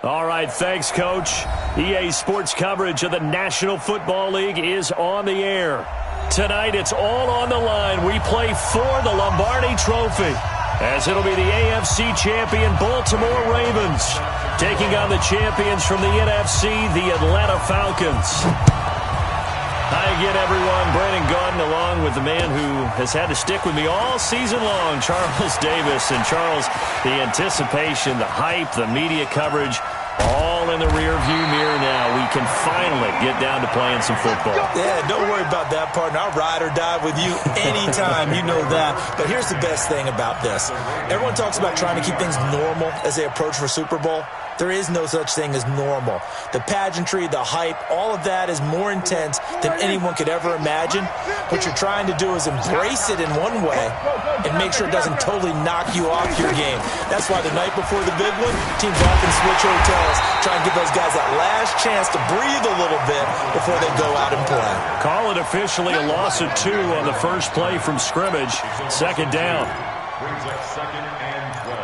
All right, thanks, Coach. EA Sports coverage of the National Football League is on the air. Tonight, it's all on the line. We play for the Lombardi Trophy, as it'll be the AFC champion Baltimore Ravens taking on the champions from the NFC, the Atlanta Falcons. Hi again, everyone. Brandon Gaudin along with the man who has had to stick with me all season long, Charles Davis. And Charles, the anticipation, the hype, the media coverage, all in the rearview mirror now. We can finally get down to playing some football. Yeah, don't worry about that, partner. I'll ride or die with you anytime. You know that. But here's the best thing about this. Everyone talks about trying to keep things normal as they approach for Super Bowl. There is no such thing as normal. The pageantry, the hype, all of that is more intense than anyone could ever imagine. What you're trying to do is embrace it in one way and make sure it doesn't totally knock you off your game. That's why the night before the big one, teams often switch hotels, try and give those guys that last chance to breathe a little bit before they go out and play. Call it officially a loss of 2 on the first play from scrimmage. Second down. Brings up 2nd and 12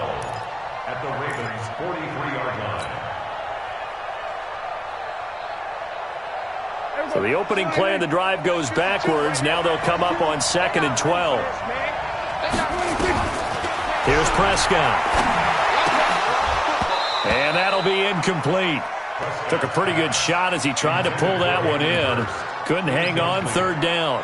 at the Ravens' 43-yard line. So the opening play of the drive goes backwards. Now they'll come up on 2nd and 12. Here's Prescott. And that'll be incomplete. Took a pretty good shot as he tried to pull that one in. Couldn't hang on, 3rd down.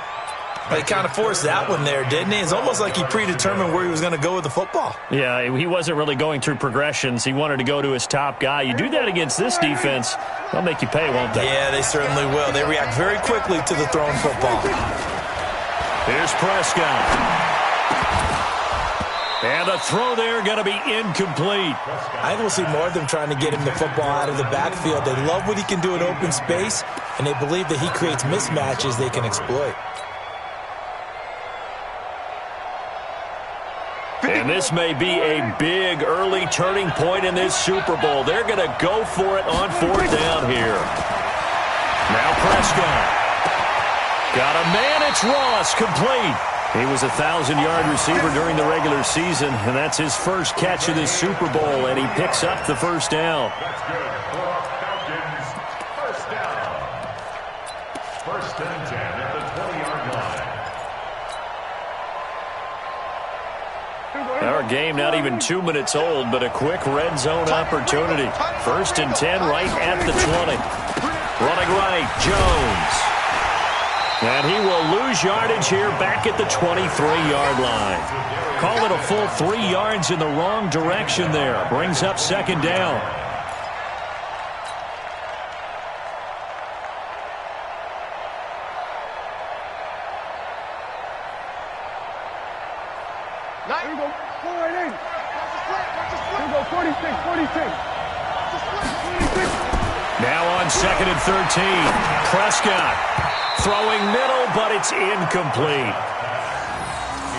He kind of forced that one there, didn't he? It's almost like he predetermined where he was going to go with the football. Yeah, he wasn't really going through progressions. He wanted to go to his top guy. You do that against this defense, they'll make you pay, won't they? Yeah, they certainly will. They react very quickly to the thrown football. Here's Prescott. And the throw there going to be incomplete. I think we'll see more of them trying to get him the football out of the backfield. They love what he can do in open space, and they believe that he creates mismatches they can exploit. And this may be a big early turning point in this Super Bowl. They're going to go for it on 4th down here. Now Prescott. Got a man, it's Ross, complete. He was a 1,000-yard receiver during the regular season, and that's his first catch of this Super Bowl, and he picks up the first down. That's good for Falcons. First down. 1st and 10 at the 20-yard line. Our game not even 2 minutes old, but a quick red zone opportunity. 1st and 10 right at the 20. Running right, Jones. And he will lose yardage here back at the 23-yard line. Call it a full 3 yards in the wrong direction there. Brings up 2nd down. Here we go. 4-8. Here we go. 46. Now on 2nd and 13. Prescott throwing middle, but it's incomplete.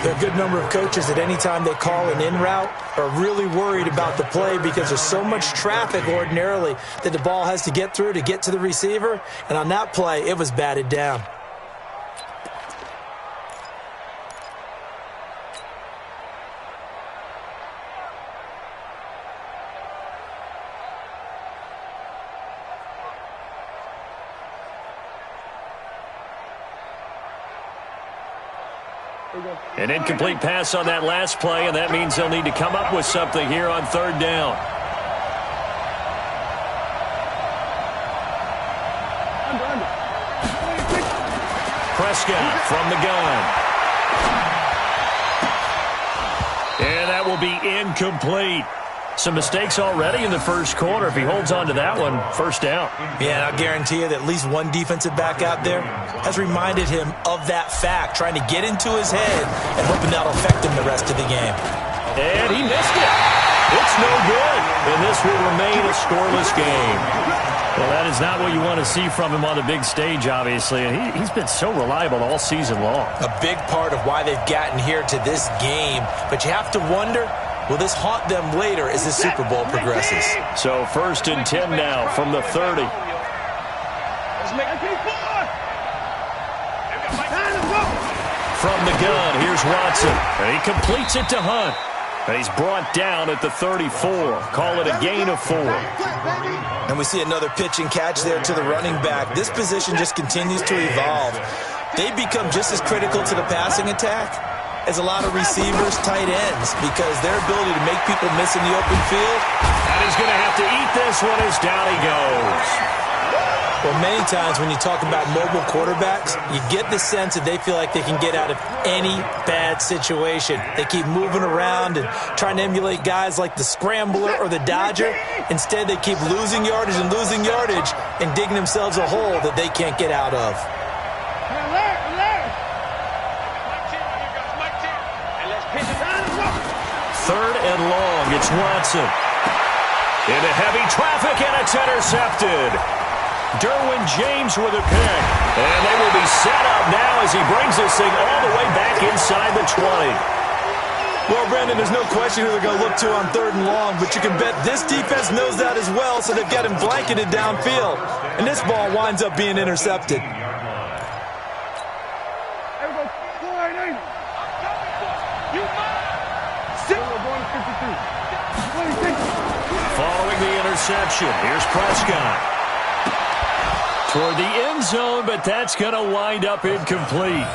There are a good number of coaches at any time they call an in route are really worried about the play because there's so much traffic ordinarily that the ball has to get through to get to the receiver. And on that play, it was batted down. An incomplete pass on that last play, and that means they'll need to come up with something here on 3rd down. Prescott from the gun. And that will be incomplete. Some mistakes already in the first quarter. If he holds on to that one, 1st down. Yeah, and I'll guarantee you that at least one defensive back out there has reminded him of that fact, trying to get into his head and hoping that'll affect him the rest of the game. And he missed it. It's no good. And this will remain a scoreless game. Well, that is not what you want to see from him on the big stage, obviously. And he's been so reliable all season long. A big part of why they've gotten here to this game. But you have to wonder, will this haunt them later as the Super Bowl progresses? So 1st and 10 now from the 30. Time to go. From the gun, here's Watson. And he completes it to Hunt. And he's brought down at the 34. Call it a gain of 4. And we see another pitch and catch there to the running back. This position just continues to evolve. They become just as critical to the passing attack as a lot of receivers, tight ends, because their ability to make people miss in the open field. And he's going to have to eat this one as down he goes. Well, many times when you talk about mobile quarterbacks, you get the sense that they feel like they can get out of any bad situation. They keep moving around and trying to emulate guys like the Scrambler or the Dodger. Instead, they keep losing yardage and digging themselves a hole that they can't get out of. Third and long, it's Watson. Into heavy traffic, and it's intercepted. Derwin James with a pick. And they will be set up now as he brings this thing all the way back inside the 20. Well, Brandon, there's no question who they're going to look to on third and long, but you can bet this defense knows that as well, so they've got him blanketed downfield. And this ball winds up being intercepted. Following the interception, here's Prescott. Toward the end zone, but that's going to wind up incomplete.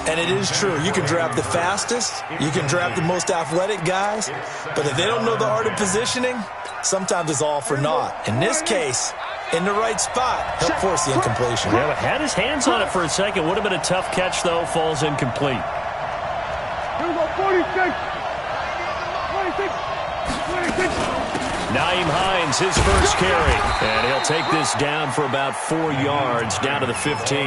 And it is true. You can draft the fastest. You can draft the most athletic guys. But if they don't know the art of positioning, sometimes it's all for naught. In this case, in the right spot, help force the incompletion. Yeah, but had his hands on it for a second. Would have been a tough catch, though. Falls incomplete. Here we go, 46. 26. Naeem Hines, his first carry. And he'll take this down for about 4 yards, down to the 15.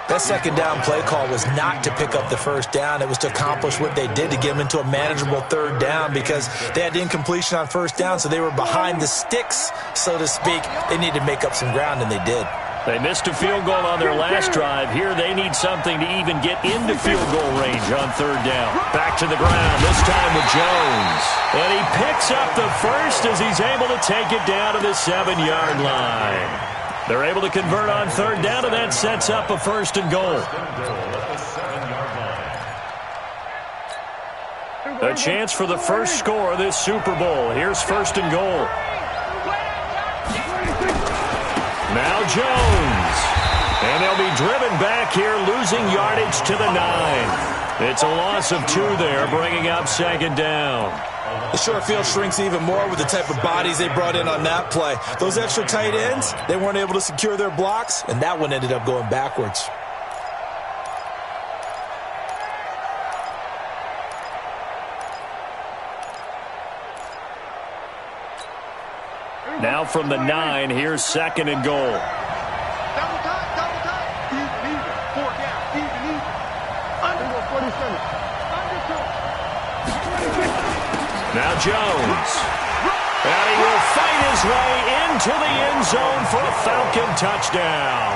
That second down play call was not to pick up the first down. It was to accomplish what they did to get them into a manageable third down because they had the incompletion on first down, so they were behind the sticks, so to speak. They needed to make up some ground, and they did. They missed a field goal on their last drive. Here they need something to even get into field goal range on third down. Back to the ground, this time with Jones. And he picks up the first as he's able to take it down to the 7-yard line. They're able to convert on third down, and that sets up a first and goal. A chance for the first score of this Super Bowl. Here's first and goal. Now Jones. And they'll be driven back here, losing yardage to the 9. It's a loss of 2 there, bringing up second down. The short field shrinks even more with the type of bodies they brought in on that play. Those extra tight ends, they weren't able to secure their blocks, and that one ended up going backwards. Now from the 9, here's second and goal. Double time. Easy. 4 down. Easy. Under 47. Now Jones. And he will fight his way into the end zone for a Falcon touchdown.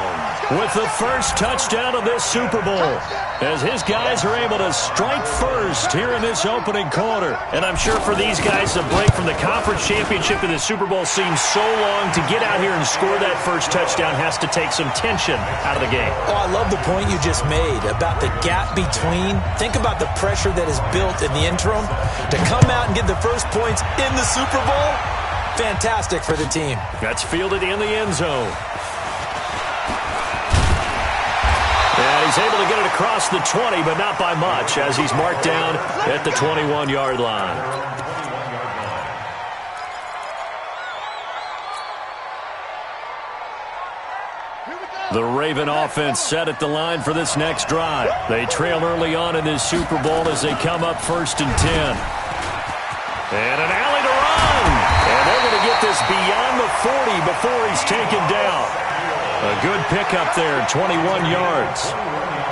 With the first touchdown of this Super Bowl, as his guys are able to strike first here in this opening quarter. And I'm sure for these guys, the break from the conference championship to the Super Bowl seems so long. To get out here and score that first touchdown has to take some tension out of the game. Oh, I love the point you just made about the gap between. Think about the pressure that is built in the interim. To come out and get the first points in the Super Bowl, fantastic for the team. That's fielded in the end zone. And he's able to get it across the 20, but not by much, as he's marked down at the 21-yard line. The Raven offense set at the line for this next drive. They trail early on in this Super Bowl as they come up first and 10. And an alley to run. And they're going to get this beyond the 40 before he's taken down. A good pickup there, 21 yards.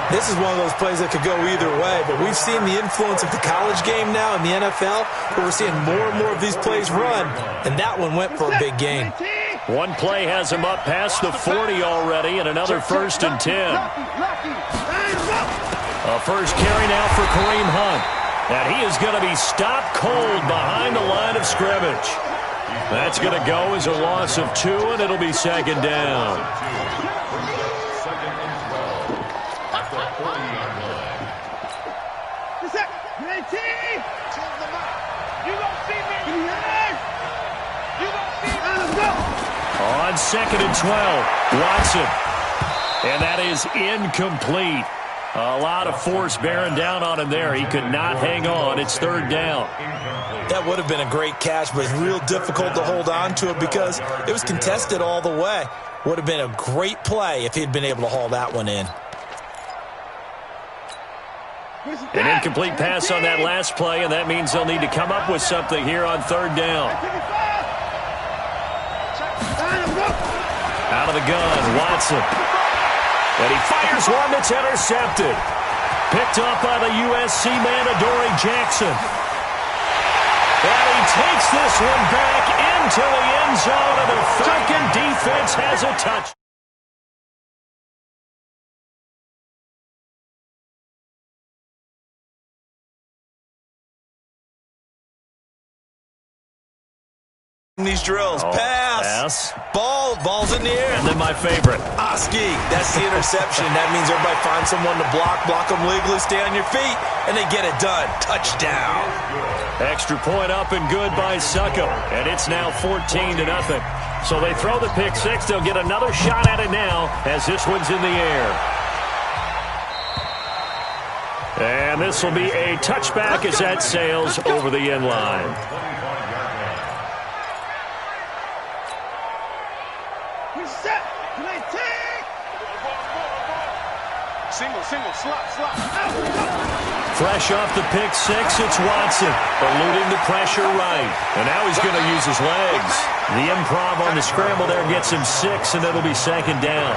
This is one of those plays that could go either way, but we've seen the influence of the college game now in the NFL, where we're seeing more and more of these plays run, and that one went for a big gain. One play has him up past the 40 already, and another first and 10. A first carry now for Kareem Hunt. And he is going to be stopped cold behind the line of scrimmage. That's going to go as a loss of 2, and it'll be second down. On 2nd and 12, Watson. And that is incomplete. A lot of force bearing down on him there. He could not hang on. It's 3rd down. That would have been a great catch, but it's real difficult to hold on to it because it was contested all the way. Would have been a great play if he'd been able to haul that one in. An incomplete pass on that last play, and that means they'll need to come up with something here on 3rd down. Out of the gun, Watson. And he fires one that's intercepted. Picked up by the USC man, Adoree Jackson. And he takes this one back into the end zone, and the Falcon defense has a touch. These drills. Pass. Ball's in the air. And then my favorite. Oski. That's the interception. That means everybody finds someone to block them legally, stay on your feet, and they get it done. Touchdown. Extra point up and good by Succop. And it's now 14-0. So they throw the pick six. They'll get another shot at it now as this one's in the air. And this will be a touchback as that sails over the end line. Single, slot. Fresh off the pick six, it's Watson, eluding the pressure right. And now he's going to use his legs. The improv on the scramble there gets him 6, and it'll be 2nd down.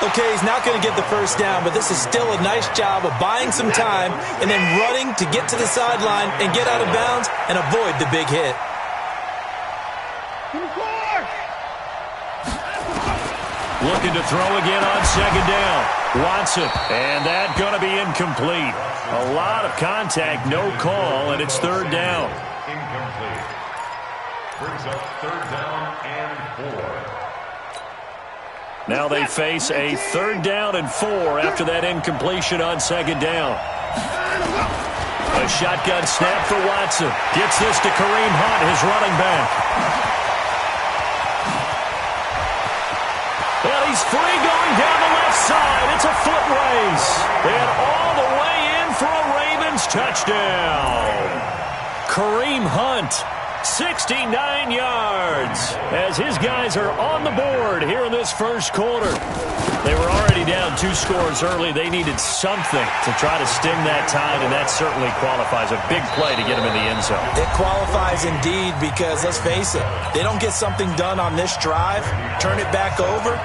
Okay, he's not going to get the first down, but this is still a nice job of buying some time and then running to get to the sideline and get out of bounds and avoid the big hit. Looking to throw again on 2nd down. Watson, and that going to be incomplete. A lot of contact, no call, and it's 3rd down. Incomplete. Brings up 3rd down and 4. Now they face a 3rd down and 4 after that incompletion on 2nd down. A shotgun snap for Watson. Gets this to Kareem Hunt, his running back. And he's free going down the left side. It's a foot race. And all the way in for a Ravens touchdown. Kareem Hunt, 69 yards, as his guys are on the board here in this first quarter. They were already down 2 scores early. They needed something to try to stem that tide, and that certainly qualifies. A big play to get them in the end zone. It qualifies indeed because, let's face it, they don't get something done on this drive, turn it back over,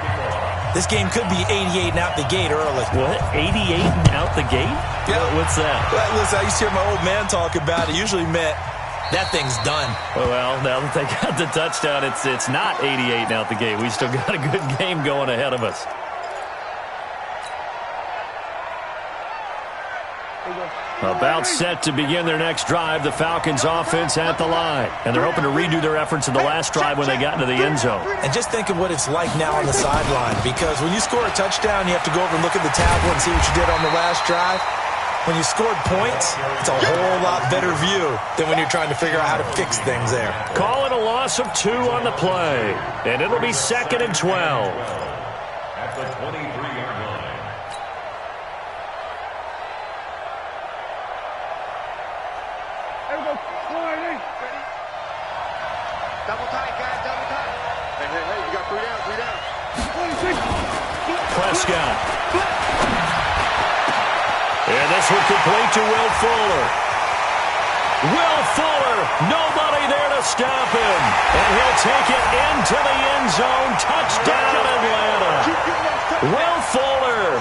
this game could be 88 and out the gate early. What? 88 and out the gate? Yeah. What's that? Well, listen, I used to hear my old man talk about it. Usually meant that thing's done. Well, now that they got the touchdown, it's not 88 and out the gate. We still got a good game going ahead of us. About set to begin their next drive, the Falcons offense at the line. And they're hoping to redo their efforts in the last drive when they got into the end zone. And just think of what it's like now on the sideline, because when you score a touchdown, you have to go over and look at the tablet and see what you did on the last drive. When you scored points, it's a whole lot better view than when you're trying to figure out how to fix things there. Call it a loss of 2 on the play. And it'll be 2nd and 12. At the 23-yard line. Double tight, guys, double tight. Hey, you got 3 down. Prescott. And this will complete to Will Fuller. Will Fuller, nobody there to stop him. And he'll take it into the end zone. Touchdown, Atlanta. Will Fuller,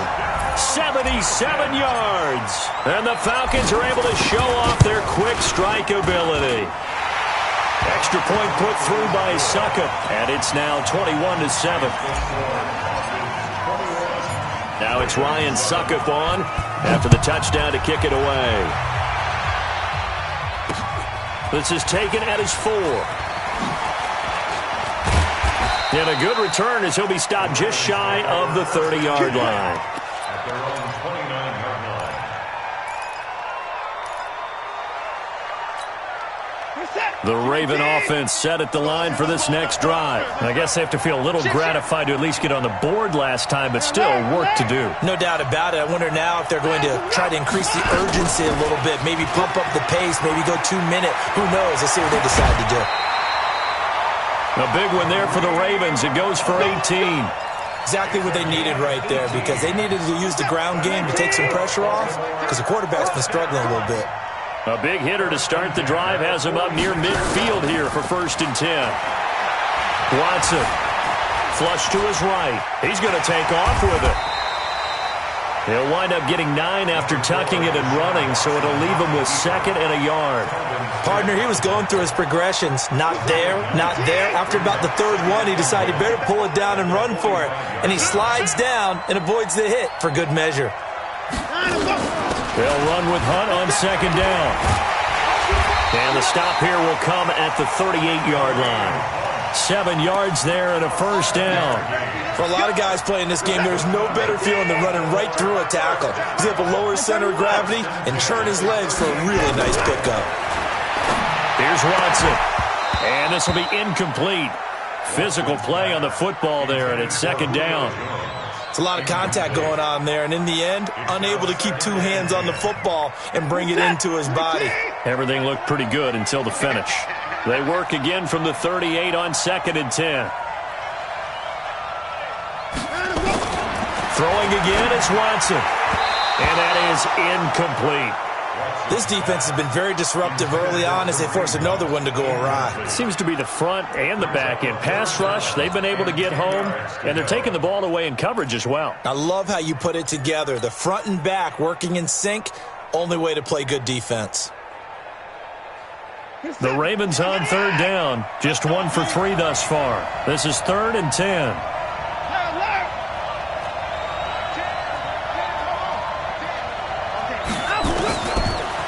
77 yards. And the Falcons are able to show off their quick strike ability. Extra point put through by Succop, and it's now 21-7. Now it's Ryan Succop on after the touchdown to kick it away. This is taken at his 4. And a good return as he'll be stopped just shy of the 30-yard line. At their own 29-yard line. The Raven offense set at the line for this next drive. I guess they have to feel a little gratified to at least get on the board last time, but still work to do. No doubt about it. I wonder now if they're going to try to increase the urgency a little bit, maybe pump up the pace, maybe go 2-minute. Who knows? Let's see what they decide to do. A big one there for the Ravens. It goes for 18. Exactly what they needed right there, because they needed to use the ground game to take some pressure off, because the quarterback's been struggling a little bit. A big hitter to start the drive has him up near midfield here for 1st and 10. Watson, flush to his right. He's going to take off with it. He'll wind up getting 9 after tucking it and running, so it'll leave him with 2nd and a yard. Partner, he was going through his progressions. Not there, not there. After about the 3rd one, he decided he better pull it down and run for it. And he slides down and avoids the hit for good measure. They'll run with Hunt on 2nd down. And the stop here will come at the 38-yard line. 7 yards there and a 1st down. For a lot of guys playing this game, there's no better feeling than running right through a tackle. He's able to lower his center of gravity and turn his legs for a really nice pickup. Here's Watson. And this will be incomplete. Physical play on the football there, and it's 2nd down. It's a lot of contact going on there, and in the end, unable to keep 2 hands on the football and bring it into his body. Everything looked pretty good until the finish. They work again from the 38 on 2nd and 10. Throwing again is Watson. And that is incomplete. This defense has been very disruptive early on as they force another one to go awry. It seems to be the front and the back end. Pass rush, they've been able to get home, and they're taking the ball away in coverage as well. I love how you put it together. The front and back working in sync, only way to play good defense. The Ravens on 3rd down. Just 1 for 3 thus far. This is 3rd and 10.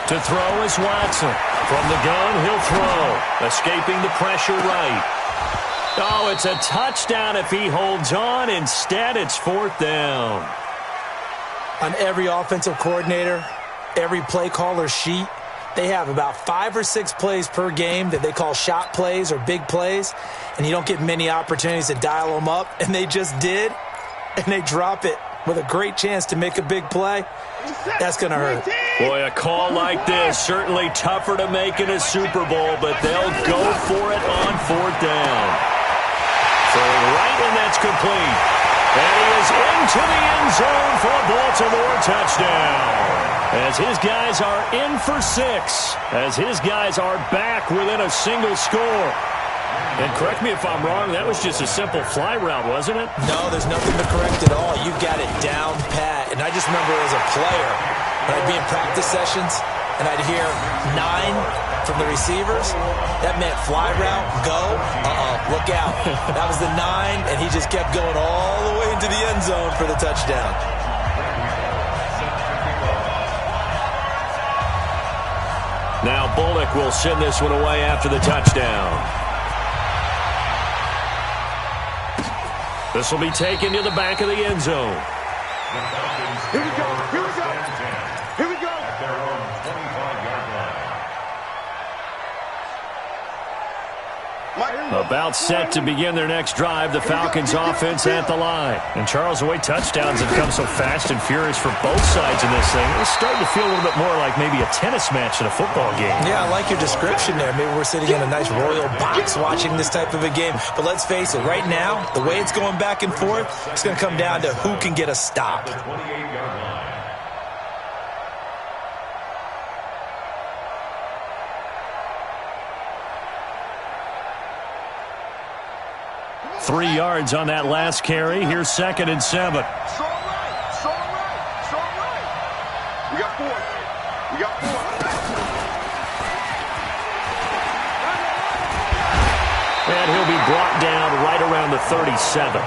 To throw is Watson. From the gun, he'll throw. Escaping the pressure right. Oh, it's a touchdown if he holds on. Instead, it's 4th down. On every offensive coordinator, every play caller sheet, they have about 5 or 6 plays per game that they call shot plays or big plays, and you don't get many opportunities to dial them up, and they just did, and they drop it with a great chance to make a big play. That's going to hurt. Boy, a call like this, certainly tougher to make in a Super Bowl, but they'll go for it on 4th down. Throwing right, and that's complete. And he is into the end zone for a Baltimore touchdown. As his guys are in for 6. As his guys are back within a single score. And correct me if I'm wrong, that was just a simple fly route, wasn't it? No, there's nothing to correct at all. You got it down pat. And I just remember as a player, when I'd be in practice sessions, and I'd hear 9 from the receivers, that meant fly route, go, look out. That was the 9, and he just kept going all the way into the end zone for the touchdown. Now Bullock will send this one away after the touchdown. This will be taken to the back of the end zone. Here we go. Here we go. Here we go. At their own 25-yard line. About set to begin their next drive, the Falcons offense at the line. And Charles, the way touchdowns have come so fast and furious for both sides in this thing, it's starting to feel a little bit more like maybe a tennis match in a football game. Yeah, I like your description there. Maybe we're sitting in a nice royal box watching this type of a game. But let's face it, right now, the way it's going back and forth, it's going to come down to who can get a stop. The 28-yard line. 3 yards on that last carry. Here's 2nd and 7. So right. So right. So right. We got 4. We got 4. And he'll be brought down right around the 37.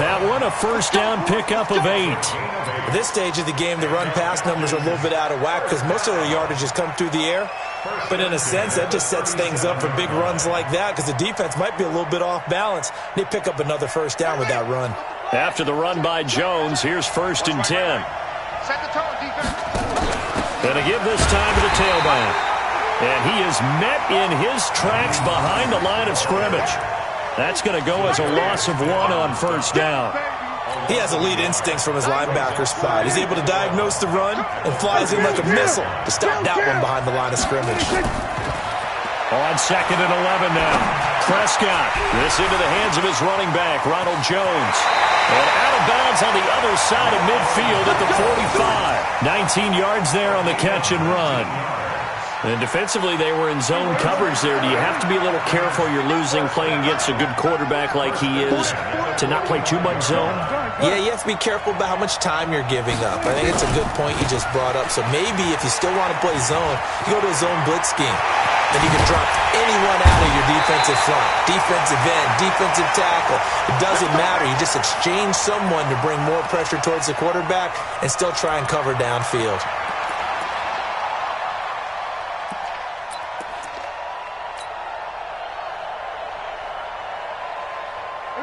That one, a 1st down pickup of 8. At this stage of the game, the run-pass numbers are a little bit out of whack because most of their yardage has come through the air. But in a sense, that just sets things up for big runs like that because the defense might be a little bit off balance. They pick up another 1st down with that run. After the run by Jones, here's 1st and 10. Set the tone, defense. Gonna give this time to the tailback. And he is met in his tracks behind the line of scrimmage. That's going to go as a loss of 1 on first down. He has elite instincts from his linebacker spot. He's able to diagnose the run and flies in like a missile to stop that one behind the line of scrimmage. On 2nd and 11 now. Prescott. This into the hands of his running back, Ronald Jones. And out of bounds on the other side of midfield at the 45. 19 yards there on the catch and run. And defensively, they were in zone coverage there. Do you have to be a little careful? You're losing playing against a good quarterback like he is to not play too much zone? Yeah, you have to be careful about how much time you're giving up. I think it's a good point you just brought up. So maybe if you still want to play zone, you go to a zone blitz scheme. Then you can drop anyone out of your defensive front. Defensive end, defensive tackle. It doesn't matter. You just exchange someone to bring more pressure towards the quarterback and still try and cover downfield.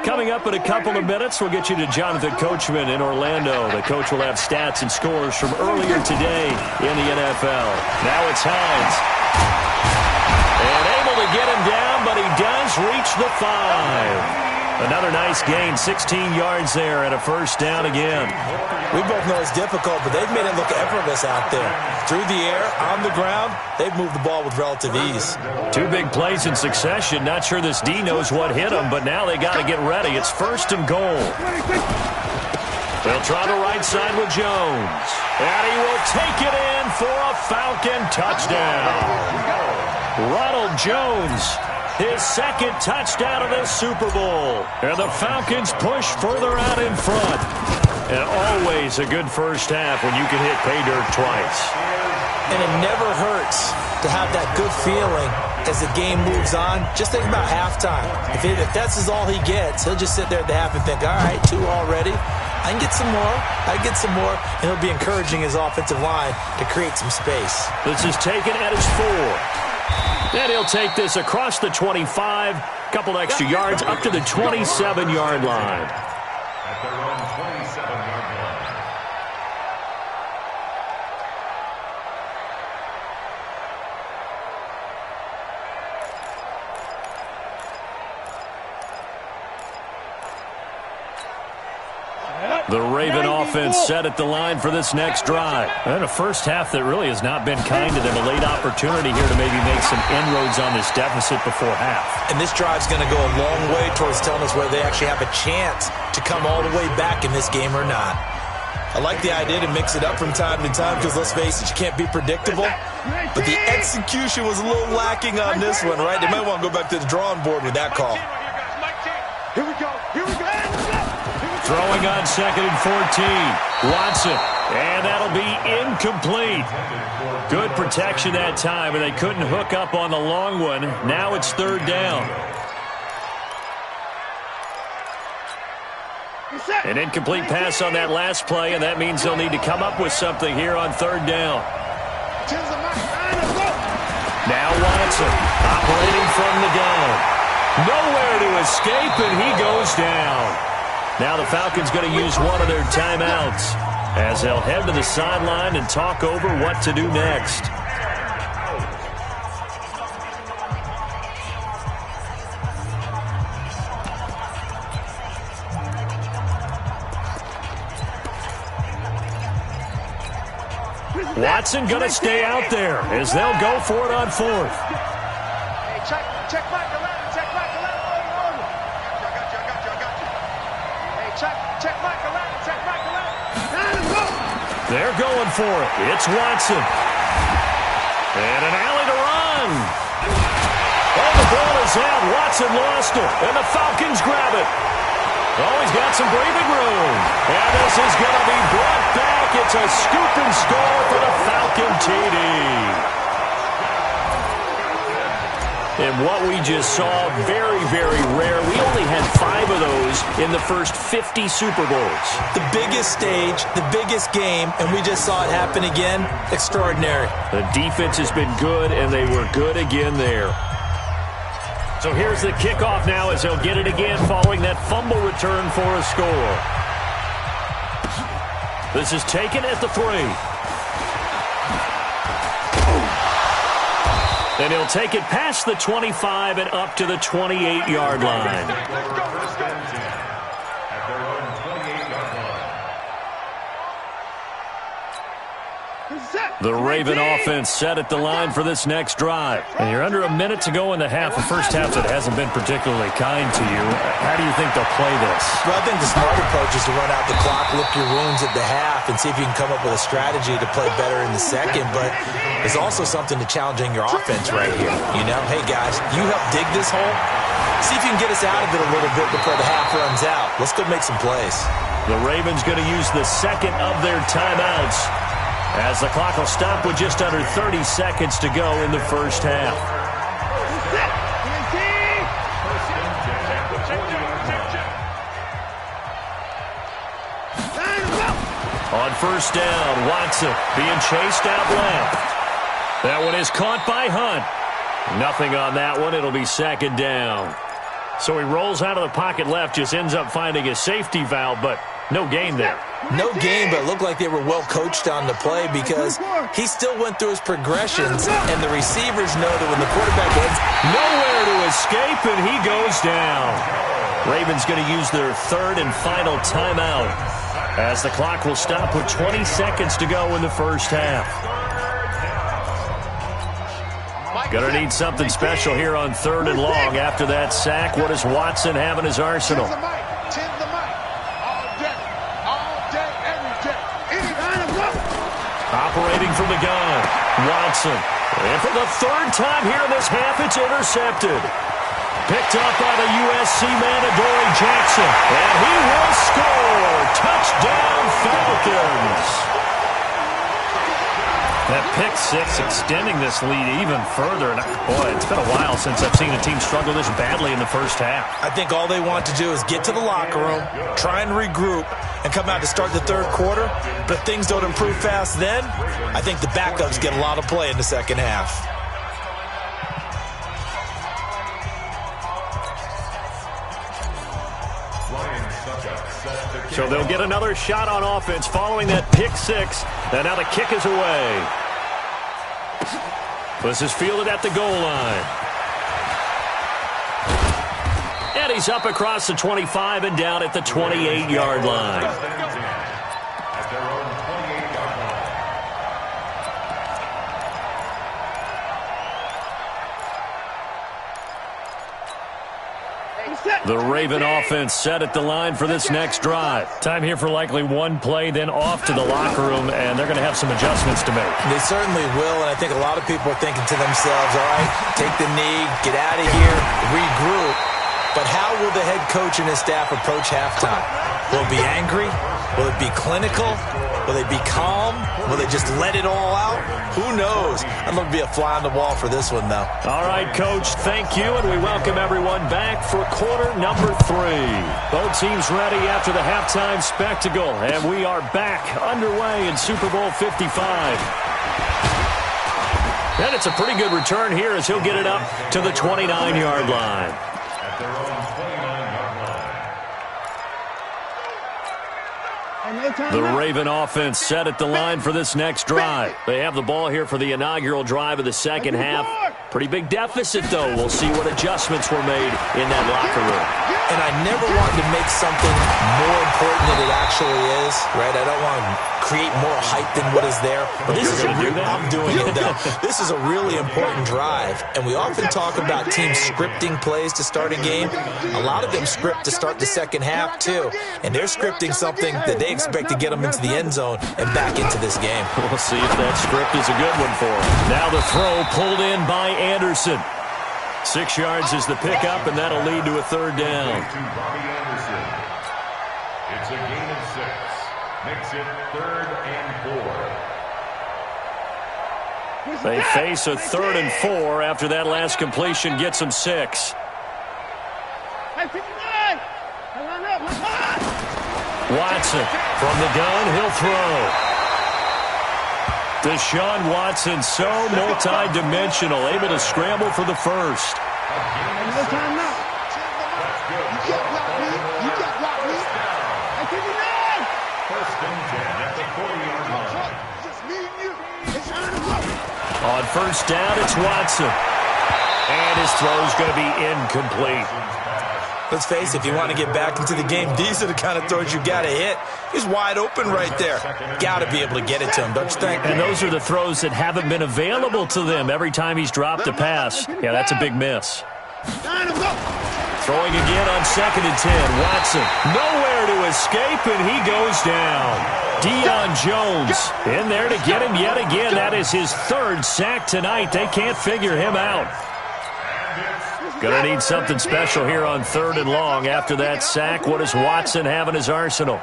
Coming up in a couple of minutes, we'll get you to Jonathan Coachman in Orlando. The coach will have stats and scores from earlier today in the NFL. Now it's Hines. And able to get him down, but he does reach the 5. Another nice gain, 16 yards there and a first down again. We both know it's difficult, but they've made it look effortless out there. Through the air, on the ground, they've moved the ball with relative ease. 2 big plays in succession. Not sure this D knows what hit him, but now they got to get ready. It's 1st and goal. They'll try the right side with Jones. And he will take it in for a Falcon touchdown. Ronald Jones, his 2nd touchdown of the Super Bowl. And the Falcons push further out in front. And always a good first half when you can hit pay dirt twice. And it never hurts to have that good feeling as the game moves on. Just think about halftime. If that's all he gets, he'll just sit there at the half and think, all right, 2 already. I can get some more. I can get some more. And he'll be encouraging his offensive line to create some space. This is taken at his 4. And he'll take this across the 25. Couple extra yards up to the 27-yard line. At their own 27-yard line. The Raven offense set at the line for this next drive. And a first half that really has not been kind to them. A late opportunity here to maybe make some inroads on this deficit before half. And this drive's going to go a long way towards telling us whether they actually have a chance to come all the way back in this game or not. I like the idea to mix it up from time to time because, let's face it, you can't be predictable. But the execution was a little lacking on this one, right? They might want to go back to the drawing board with that call. Here we go. Here we go. Throwing on 2nd and 14. Watson. And that'll be incomplete. Good protection that time, and they couldn't hook up on the long one. Now it's 3rd down. An incomplete pass on that last play, and that means they'll need to come up with something here on 3rd down. Now Watson operating from the gun. Nowhere to escape, and he goes down. Now the Falcons going to use one of their timeouts as they'll head to the sideline and talk over what to do next. Watson going to stay out there as they'll go for it on 4th. Hey, check back the line. Check back the line. I got you. Hey, check back the line. Check back the line. They're going for it. It's Watson. And an alley to run. Oh, the ball is out. Watson lost it. And the Falcons grab it. Oh, he's got some breathing room. And this is going to be brought back. It's a scoop and score for the Falcon TD. And what we just saw, very, very rare. We only had 5 of those in the first 50 Super Bowls. The biggest stage, the biggest game, and we just saw it happen again. Extraordinary. The defense has been good, and they were good again there. So here's the kickoff now as they'll get it again following that fumble return for a score. This is taken at the 3. And he'll take it past the 25 and up to the 28-yard line. First and 10 at their own 28-yard line. The Raven offense set at the line for this next drive. And you're under a minute to go in the half. A first half that hasn't been particularly kind to you. How do you think they'll play this? Well, I think the smart approach is to run out the clock, lick your wounds at the half, and see if you can come up with a strategy to play better in the second. But there's also something to challenging your offense right here. You know, hey, guys, you help dig this hole. See if you can get us out of it a little bit before the half runs out. Let's go make some plays. The Ravens going to use the second of their timeouts, as the clock will stop with just under 30 seconds to go in the first half. On first down, Watson being chased out left. That one is caught by Hunt. Nothing on that one. It'll be second down. So he rolls out of the pocket left, just ends up finding a safety valve, but no gain there. No game, but it looked like they were well coached on the play because he still went through his progressions, and the receivers know that when the quarterback heads nowhere to escape, and he goes down. Ravens going to use their third and final timeout as the clock will stop with 20 seconds to go in the first half. Going to need something special here on third and long after that sack. What does Watson have in his arsenal? Operating from the gun, Watson. And for the third time here in this half, it's intercepted. Picked up by the USC man, Adoree Jackson. And he will score. Touchdown, Falcons. That pick six extending this lead even further. And boy, it's been a while since I've seen a team struggle this badly in the first half. I think all they want to do is get to the locker room, try and regroup, and come out to start the third quarter. But if things don't improve fast then, I think the backups get a lot of play in the second half. So they'll get another shot on offense following that pick six. And now the kick is away. This is fielded at the goal line. And he's up across the 25 and down at the 28-yard line. The Raven offense set at the line for this next drive. Time here for likely one play, then off to the locker room, and they're going to have some adjustments to make. They certainly will, and I think a lot of people are thinking to themselves, all right, take the knee, get out of here, regroup. But how will the head coach and his staff approach halftime? Will it be angry? Will it be clinical? Will they be calm? Will they just let it all out? Who knows? I'm going to be a fly on the wall for this one, though. All right, Coach, thank you, and we welcome everyone back for quarter number 3. Both teams ready after the halftime spectacle, and we are back underway in Super Bowl 55. And it's a pretty good return here as he'll get it up to the 29-yard line. At their own 29-yard line. The Raven offense set at the line for this next drive. They have the ball here for the inaugural drive of the second half. Pretty big deficit, though. We'll see what adjustments were made in that locker room. And I never wanted to make something more important than it actually is, right? I don't want to create more hype than what is there. But this is I'm doing it, though. This is a really important drive. And we often talk about teams scripting plays to start a game. A lot of them script to start the second half, too. And they're scripting something that they expect to get them into the end zone and back into this game. We'll see if that script is a good one for them. Now the throw pulled in by Anderson. 6 yards is the pickup, and that'll lead to a third down. To Bobby Anderson. It's a gain of 6. Makes it 3rd and 4. They face a 3rd and 4 after that last completion gets them 6. Watson from the gun, he'll throw. Deshaun Watson, so multi-dimensional, able to scramble for the first. On first down, it's Watson. And his throw's going to be incomplete. Let's face it, if you want to get back into the game, these are the kind of throws you got to hit. He's wide open right there. Got to be able to get it to him, don't you think? And those are the throws that haven't been available to them every time he's dropped a pass. Yeah, that's a big miss. Throwing again on 2nd and 10. Watson nowhere to escape, and he goes down. Deion Jones in there to get him yet again. That is his 3rd sack tonight. They can't figure him out. Going to need something special here on 3rd and long. After that sack, what does Watson have in his arsenal?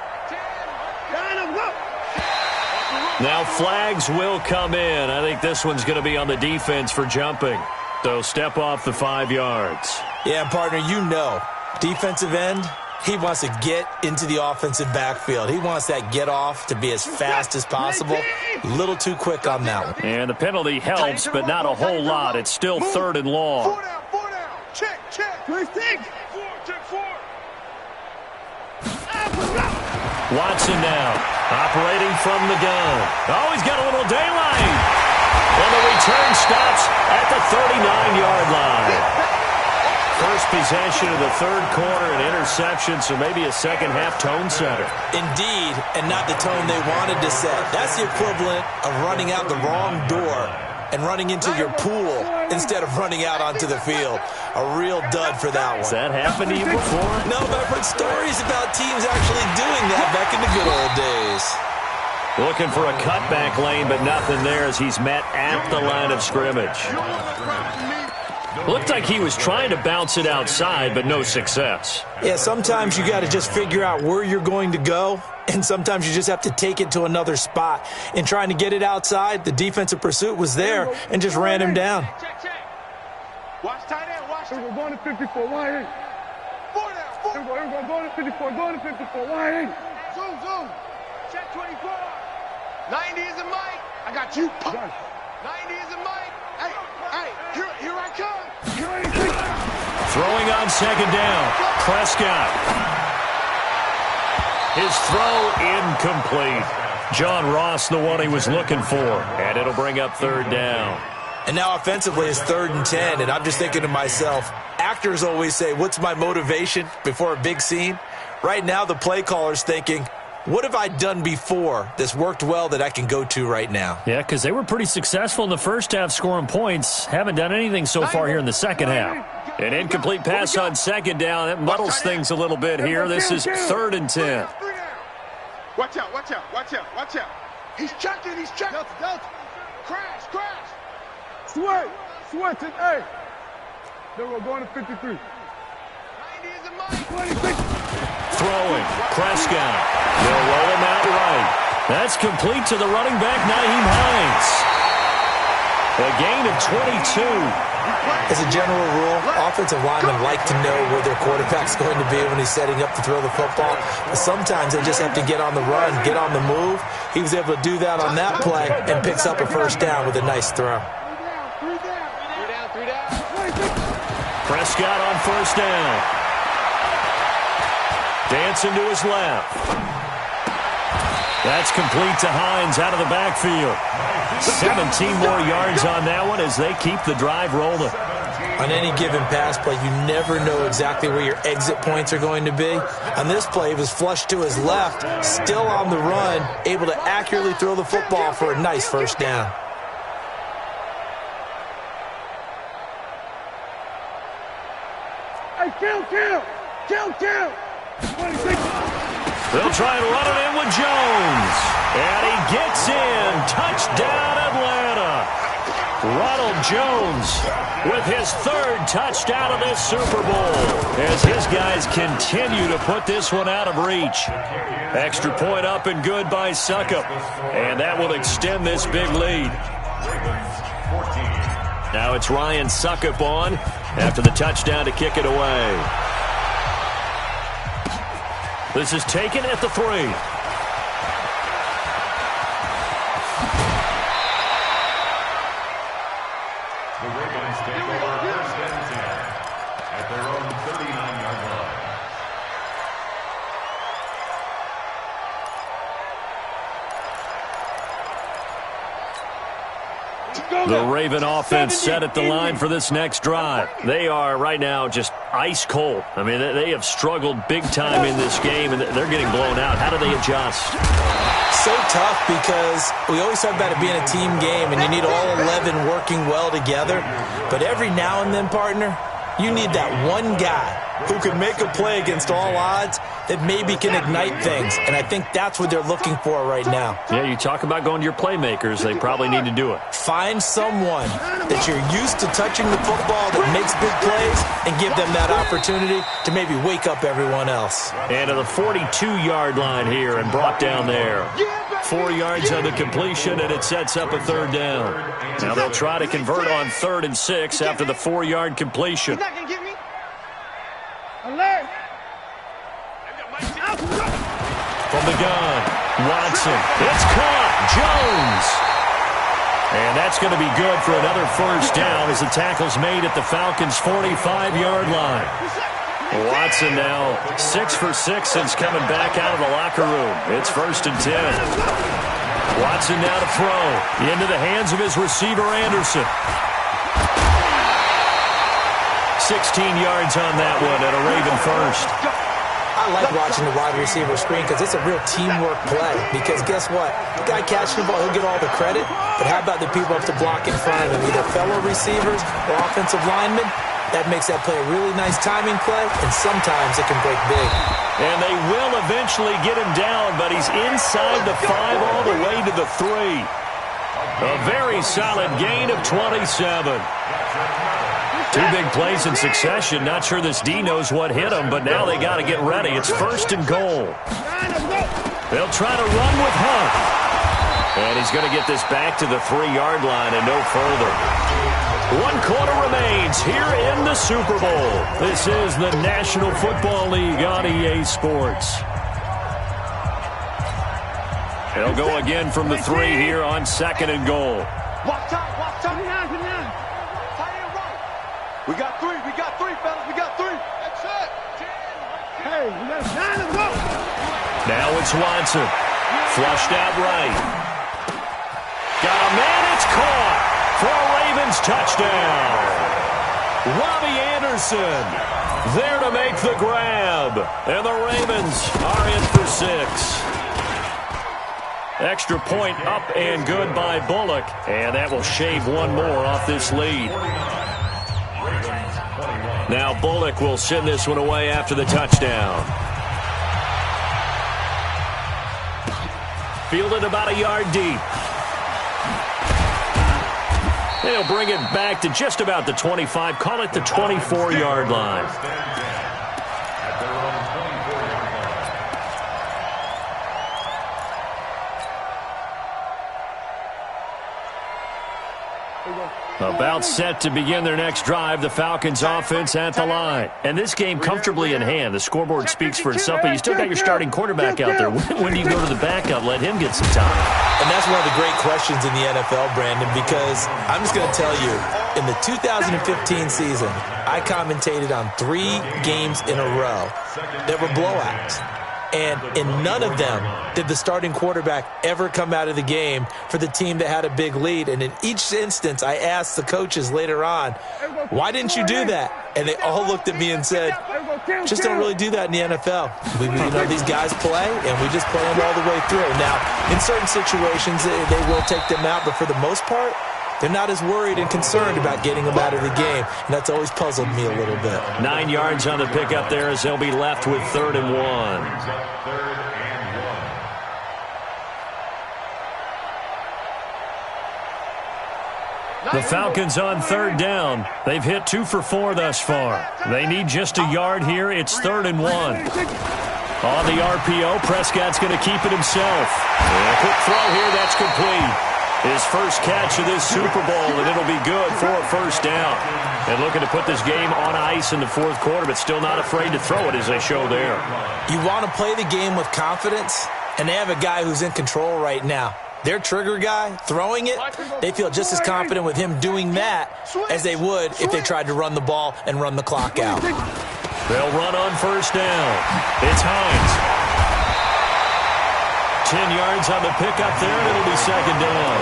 Now flags will come in. I think this one's going to be on the defense for jumping. They'll step off the 5 yards. Yeah, partner, you know, defensive end, he wants to get into the offensive backfield. He wants that get off to be as fast as possible. A little too quick on that one. And the penalty helps, but not a whole lot. It's still 3rd and long. 4 down. Check. 4, check 4. Watson now, operating from the gun. Oh, he's got a little daylight. And the return stops at the 39-yard line. First possession of the 3rd quarter, an interception, so maybe a second-half tone setter. Indeed, and not the tone they wanted to set. That's the equivalent of running out the wrong door and running into your pool instead of running out onto the field. A real dud for that one. Has that happened to you before? No, but I've heard stories about teams actually doing that back in the good old days. Looking for a cutback lane, but nothing there as he's met at the line of scrimmage. Looked like he was trying to bounce it outside, but no success. Yeah, sometimes you got to just figure out where you're going to go, and sometimes you just have to take it to another spot. In trying to get it outside, the defensive pursuit was there and just ran him down. Check. Watch tight end, watch. We're going to 54, wide 4 down. We're going to 54, wide Zoom. Check 24. 90 is a mic. I got you. 90 is a mic. Hey, here I come. Throwing on 2nd down. Prescott. His throw incomplete. John Ross, the one he was looking for. And it'll bring up 3rd down. And now offensively it's 3rd and 10, and I'm just thinking to myself, actors always say, what's my motivation before a big scene? Right now the play caller's thinking, what have I done before that's worked well that I can go to right now? Yeah, because they were pretty successful in the first half scoring points. Haven't done anything so far here in the second half. An incomplete pass on 2nd down. That muddles things a little bit here. This is 3rd and 10. Watch out. He's checking. Delta. Crash. Sweat, hey. Then we're going to 53. 90 is a mic. 26. Throwing. Prescott. They'll roll him out right. That's complete to the running back, Nyheim Hines. A gain of 22. As a general rule, offensive linemen like to know where their quarterback's going to be when he's setting up to throw the football. But sometimes they just have to get on the run, get on the move. He was able to do that on that play and picks up a 1st down with a nice throw. 3 down. Prescott on 1st down. Dancing to his left. That's complete to Hines out of the backfield. 17 more yards on that one as they keep the drive rolling. On any given pass play, you never know exactly where your exit points are going to be. On this play, he was flushed to his left, still on the run, able to accurately throw the football for a nice 1st down. Hey, kill. 26. They'll try and run it in with Jones. And he gets in. Touchdown, Atlanta. Ronald Jones with his 3rd touchdown of this Super Bowl as his guys continue to put this one out of reach. Extra point up and good by Succop. And that will extend this big lead. Now it's Ryan Succop on after the touchdown to kick it away. This is taken at the 3. The Ravens take over 1st and 10 at their own 39-yard line. Let's go. The Raven offense set at the line for this next drive. They are right now just ice cold. I mean, they have struggled big time in this game, and they're getting blown out. How do they adjust? So tough because we always talk about it being a team game, and you need all 11 working well together. But every now and then, partner, you need that one guy who can make a play against all odds that maybe can ignite things. And I think that's what they're looking for right now. Yeah, you talk about going to your playmakers. They probably need to do it. Find someone that you're used to touching the football that makes big plays and give them that opportunity to maybe wake up everyone else. And to the 42-yard line here and brought down there. 4 yards on the completion, and it sets up a third down. Now they'll try to convert on 3rd and 6 after the 4-yard completion. He's not going to get me. Alert. From the gun, Watson. It's caught. Jones. And that's going to be good for another first down as the tackle's made at the Falcons' 45-yard line. Watson now 6 for 6 since coming back out of the locker room. It's 1st and 10. Watson now to throw into the hands of his receiver, Anderson. 16 yards on that one and a Raven first. I like watching the wide receiver screen because it's a real teamwork play. Because guess what? The guy catching the ball, he'll get all the credit. But how about the people up to block in front of him, either fellow receivers or offensive linemen? That makes that play a really nice timing play, and sometimes it can break big. And they will eventually get him down, but he's inside the 5 all the way to the 3. A very solid gain of 27. 2 big plays in succession. Not sure this D knows what hit him, but now they got to get ready. It's 1st and goal. They'll try to run with Hunt. And he's going to get this back to the 3-yard line and no further. 1 quarter remains here in the Super Bowl. This is the National Football League on EA Sports. They'll go again from the 3 here on 2nd and goal. Walk top. We got 3, fellas, we got 3. That's it. Hey, we got 9 to go. Now it's Watson. Flushed out right. Got a man, it's caught for a Ravens touchdown. Robbie Anderson there to make the grab. And the Ravens are in for 6. Extra point up and good by Bullock. And that will shave 1 more off this lead. Now Bullock will send this one away after the touchdown. Fielded about a yard deep. They'll bring it back to just about the 25. Call it the 24-yard line. About set to begin their next drive, the Falcons offense at the line. And this game comfortably in hand. The scoreboard speaks for itself, but you still got your starting quarterback out there. When do you go to the backup? Let him get some time. And that's one of the great questions in the NFL, Brandon, because I'm just going to tell you, in the 2015 season, I commentated on 3 games in a row that were blowouts. And in none of them did the starting quarterback ever come out of the game for the team that had a big lead. And in each instance, I asked the coaches later on, why didn't you do that? And they all looked at me and said, just don't really do that in the NFL. These guys play, and we just play them all the way through. Now, in certain situations, they will take them out, but for the most part, they're not as worried and concerned about getting them out of the game. And that's always puzzled me a little bit. 9 yards on the pickup there as they'll be left with 3rd and 1. The Falcons on 3rd down. They've hit 2 for 4 thus far. They need just a yard here. It's 3rd and 1. On the RPO, Prescott's going to keep it himself. And a quick throw here, that's complete. His first catch of this Super Bowl, and it'll be good for a first down. And looking to put this game on ice in the 4th quarter, but still not afraid to throw it as they show there. You want to play the game with confidence, and they have a guy who's in control right now. Their trigger guy, throwing it, they feel just as confident with him doing that as they would if they tried to run the ball and run the clock out. They'll run on first down. It's Hines. 10 yards on the pickup there, and it'll be 2nd down.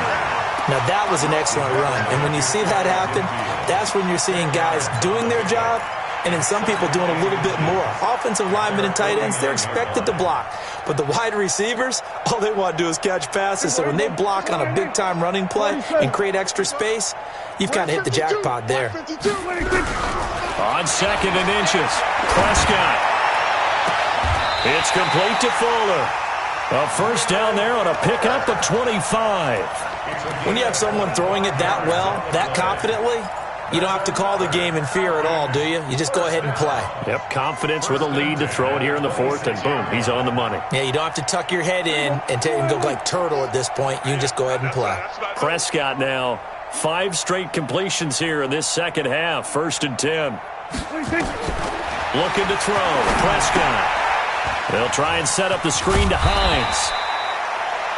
Now, that was an excellent run. And when you see that happen, that's when you're seeing guys doing their job and then some people doing a little bit more. Offensive linemen and tight ends, they're expected to block. But the wide receivers, all they want to do is catch passes. So when they block on a big-time running play and create extra space, you've kind of hit the jackpot there. On 2nd and inches, Prescott. It's complete to Fuller. A first down there on a pickup of 25. When you have someone throwing it that well, that confidently, you don't have to call the game in fear at all, do you? You just go ahead and play. Yep, confidence with a lead to throw it here in the 4th, and boom, he's on the money. Yeah, you don't have to tuck your head in and go like turtle at this point. You can just go ahead and play. Prescott now, 5 straight completions here in this second half. 1st and 10. Looking to throw, Prescott. They'll try and set up the screen to Hines.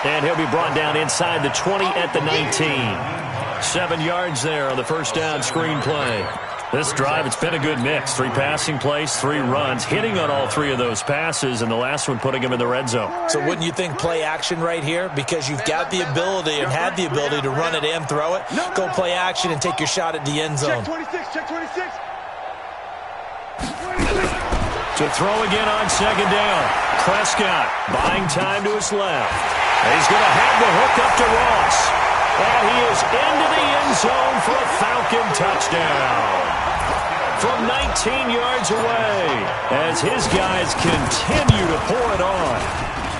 And he'll be brought down inside the 20 at the 19. 7 yards there on the first down screen play. This drive, it's been a good mix. 3 passing plays, 3 runs, hitting on all 3 of those passes, and the last one putting him in the red zone. So wouldn't you think play action right here? Because you've got the ability and had the ability to run it and throw it. Go play action and take your shot at the end zone. Check 26, check 26. To throw again on 2nd down. Prescott buying time to his left. He's going to have the hook up to Ross. And he is into the end zone for a Falcon touchdown. From 19 yards away as his guys continue to pour it on.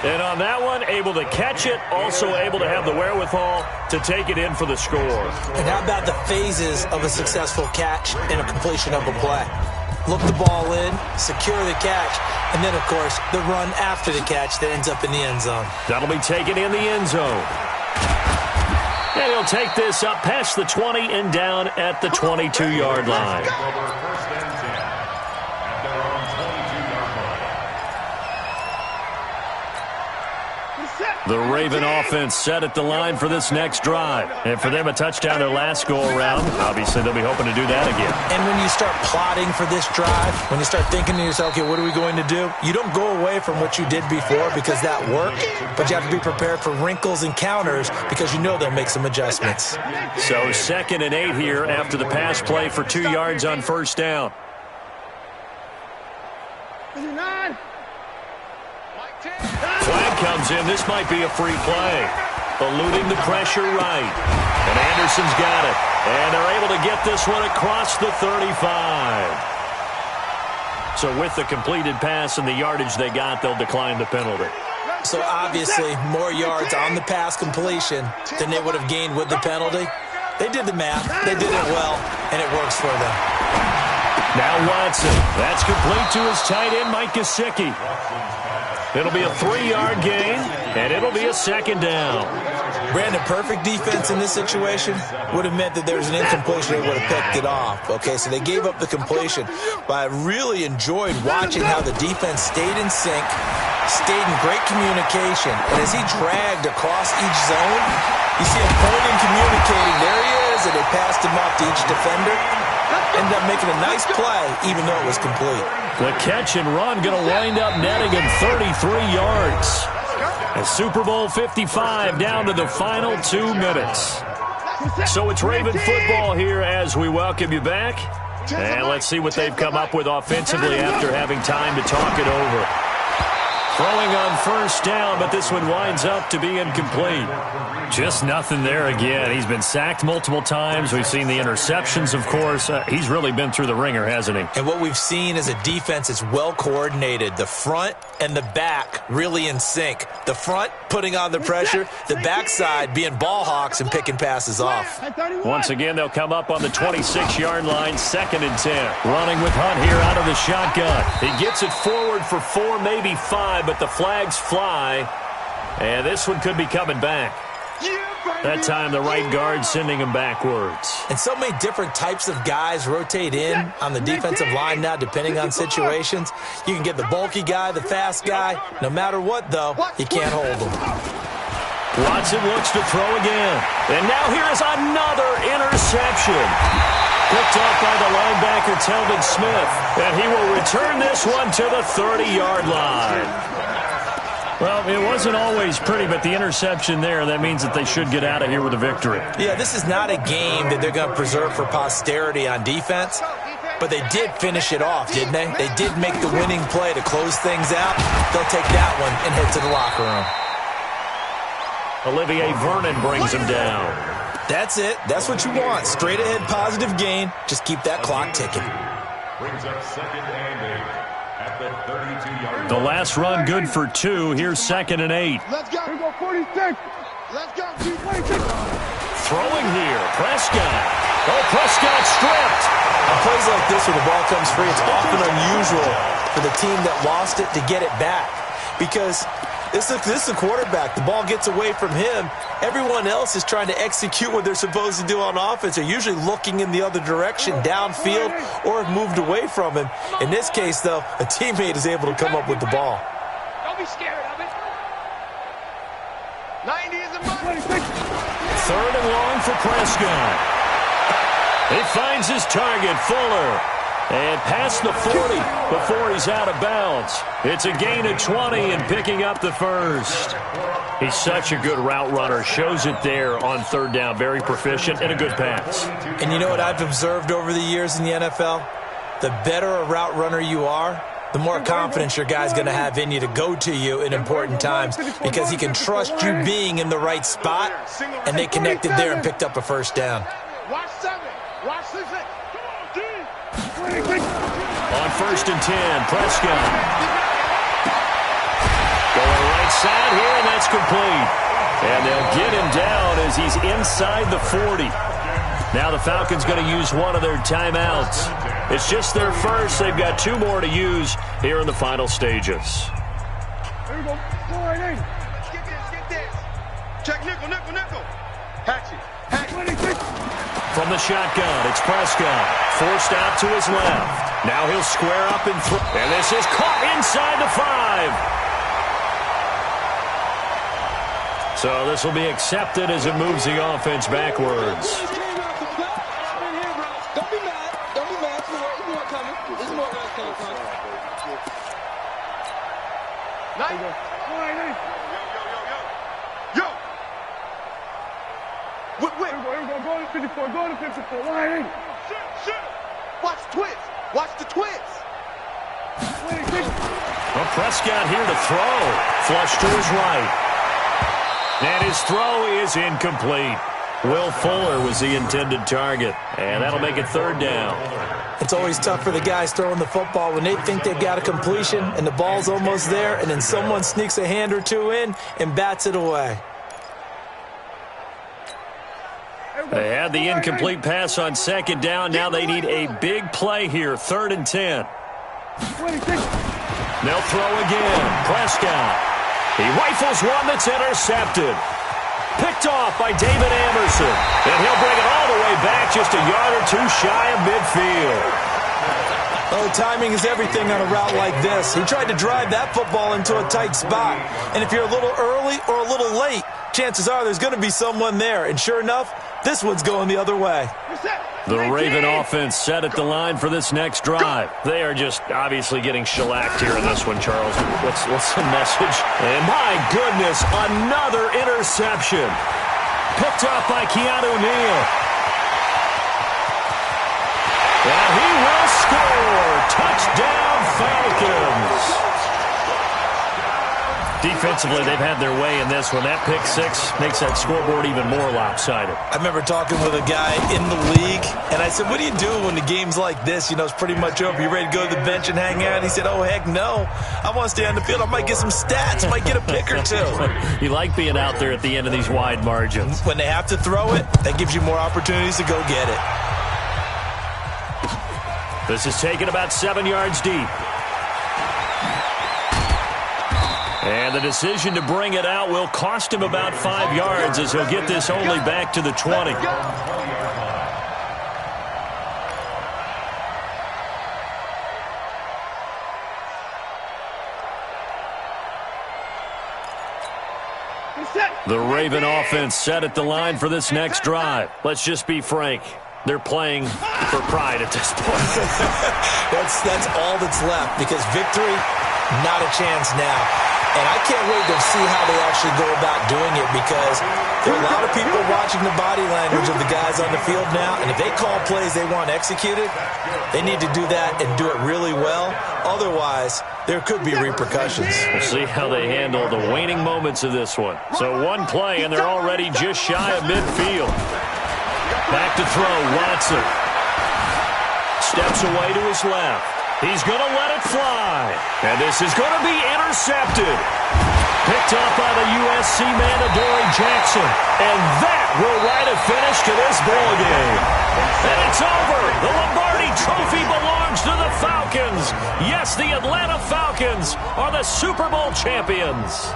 And on that one, able to catch it, also able to have the wherewithal to take it in for the score. And how about the phases of a successful catch and a completion of a play? Look the ball in, secure the catch, and then, of course, the run after the catch that ends up in the end zone. That'll be taken in the end zone. And he'll take this up past the 20 and down at the 22-yard line. The Raven offense set at the line for this next drive. And for them, a touchdown their last go-around. Obviously, they'll be hoping to do that again. And when you start plotting for this drive, when you start thinking to yourself, okay, what are we going to do? You don't go away from what you did before because that worked, but you have to be prepared for wrinkles and counters because you know they'll make some adjustments. So 2nd and 8 here after the pass play for 2 yards on first down. 9. Flag comes in. This might be a free play. Eluding the pressure right. And Anderson's got it. And they're able to get this one across the 35. So with the completed pass and the yardage they got, they'll decline the penalty. So obviously more yards on the pass completion than they would have gained with the penalty. They did the math. They did it well, and it works for them. Now Watson. That's complete to his tight end, Mike Gesicki. It'll be a 3-yard gain, and it'll be a 2nd down. Brandon, perfect defense in this situation would have meant that there was an incompletion. They would have picked it off. Okay, so they gave up the completion. But I really enjoyed watching how the defense stayed in sync, stayed in great communication. And as he dragged across each zone, you see him pointing, communicating. There he is, and they passed him off to each defender. Ended up making a nice play, even though it was complete. The catch and run going to wind up netting him 33 yards. And Super Bowl 55 down to the final 2 minutes. So it's Raven football here as we welcome you back. And let's see what they've come up with offensively after having time to talk it over. Throwing on first down, but this one winds up to be incomplete. Just nothing there again. He's been sacked multiple times. We've seen the interceptions, of course. He's really been through the ringer, hasn't he? And what we've seen is a defense that's well coordinated. The front and the back really in sync. The front putting on the pressure, the backside being ball hawks and picking passes off. Once again, they'll come up on the 26-yard line, 2nd and 10. Running with Hunt here out of the shotgun. He gets it forward for 4, maybe 5, but the flags fly. And this one could be coming back. That time, the right guard sending him backwards. And so many different types of guys rotate in on the defensive line now, depending on situations. You can get the bulky guy, the fast guy. No matter what, though, you can't hold them. Watson looks to throw again. And now here is another interception. Picked off by the linebacker, Telvin Smith. And he will return this one to the 30-yard line. Well, it wasn't always pretty, but the interception there, that means that they should get out of here with a victory. Yeah, this is not a game that they're going to preserve for posterity on defense, but they did finish it off, didn't they? They did make the winning play to close things out. They'll take that one and head to the locker room. Olivier Vernon brings him down. That's it. That's what you want. Straight ahead positive gain. Just keep that clock ticking. Brings up 2nd and 8 at the 32-yard line. The last run good for 2. Here's 2nd and 8. Let's go. Here we go, 46. Let's go. 26. Throwing here. Prescott. Oh, Prescott stripped. On plays like this where the ball comes free, it's often unusual for the team that lost it to get it back because this is the quarterback. The ball gets away from him. Everyone else is trying to execute what they're supposed to do on offense. They're usually looking in the other direction, downfield, or have moved away from him. In this case, though, a teammate is able to come up with the ball. Don't be scared of it. 90 is a money. 3rd and long for Prescott. He finds his target, Fuller, and past the 40 before he's out of bounds. It's a gain of 20 and picking up the first. He's such a good route runner. Shows it there on 3rd down. Very proficient and a good pass. And you know what I've observed over the years in the NFL? The better a route runner you are, the more confidence your guy's going to have in you to go to you in important times because he can trust you being in the right spot, and they connected there and picked up a first down. Watch 7. Watch this. Come on, D. On 1st and 10, Prescott. Going right side here, and that's complete. And they'll get him down as he's inside the 40. Now the Falcons going to use one of their timeouts. It's just their first. They've got 2 more to use here in the final stages. Here we go. Go right in. Get this. Check nickel. Hatchet. From the shotgun, it's Prescott. Forced out to his left. Now he'll square up and throw. And this is caught inside the 5. So this will be accepted as it moves the offense backwards. Don't be mad. There's more coming. There's more coming. Yo. Whip. Here we go. Go to 54. Go to 54. Right in. Shit. Watch the twist. Watch the twist. 26. Well, Prescott here to throw. Flush to his right. And his throw is incomplete. Will Fuller was the intended target. And that'll make it 3rd down. It's always tough for the guys throwing the football when they think they've got a completion and the ball's almost there, and then someone sneaks a hand or two in and bats it away. They had the incomplete pass on 2nd down. Now they need a big play here. 3rd and 10. 26. They'll throw again. Prescott. He rifles one that's intercepted. Picked off by David Anderson. And he'll bring it all the way back just a yard or 2 shy of midfield. Oh, timing is everything on a route like this. He tried to drive that football into a tight spot. And if you're a little early or a little late, chances are there's going to be someone there. And sure enough, this one's going the other way. The Raven offense set at the line for this next drive. They are just obviously getting shellacked here in this one, Charles. What's the message? And my goodness, another interception. Picked off by Keanu Neal. And he will score. Touchdown, Falcons. Defensively, they've had their way in this one. That pick 6 makes that scoreboard even more lopsided. I remember talking with a guy in the league, and I said, what do you do when the game's like this? You know, it's pretty much over. You ready to go to the bench and hang out? He said, oh, heck no. I want to stay on the field. I might get some stats. Might get a pick or 2. You like being out there at the end of these wide margins. When they have to throw it, that gives you more opportunities to go get it. This is taken about 7 yards deep. And the decision to bring it out will cost him about 5 yards as he'll get this only back to the 20. The Raven offense set at the line for this next drive. Let's just be frank. They're playing for pride at this point. That's all that's left, because victory Not a chance now. And I can't wait to see how they actually go about doing it, because there are a lot of people watching the body language of the guys on the field now, and if they call plays they want executed, they need to do that and do it really well. Otherwise, there could be repercussions. We'll see how they handle the waning moments of this one. So one play, and they're already just shy of midfield. Back to throw, Watson. Steps away to his left. He's going to let it fly. And this is going to be intercepted. Picked up by the USC man, Adoree Jackson. And that will write a finish to this ball game. And it's over. The Lombardi Trophy belongs to the Falcons. Yes, the Atlanta Falcons are the Super Bowl champions.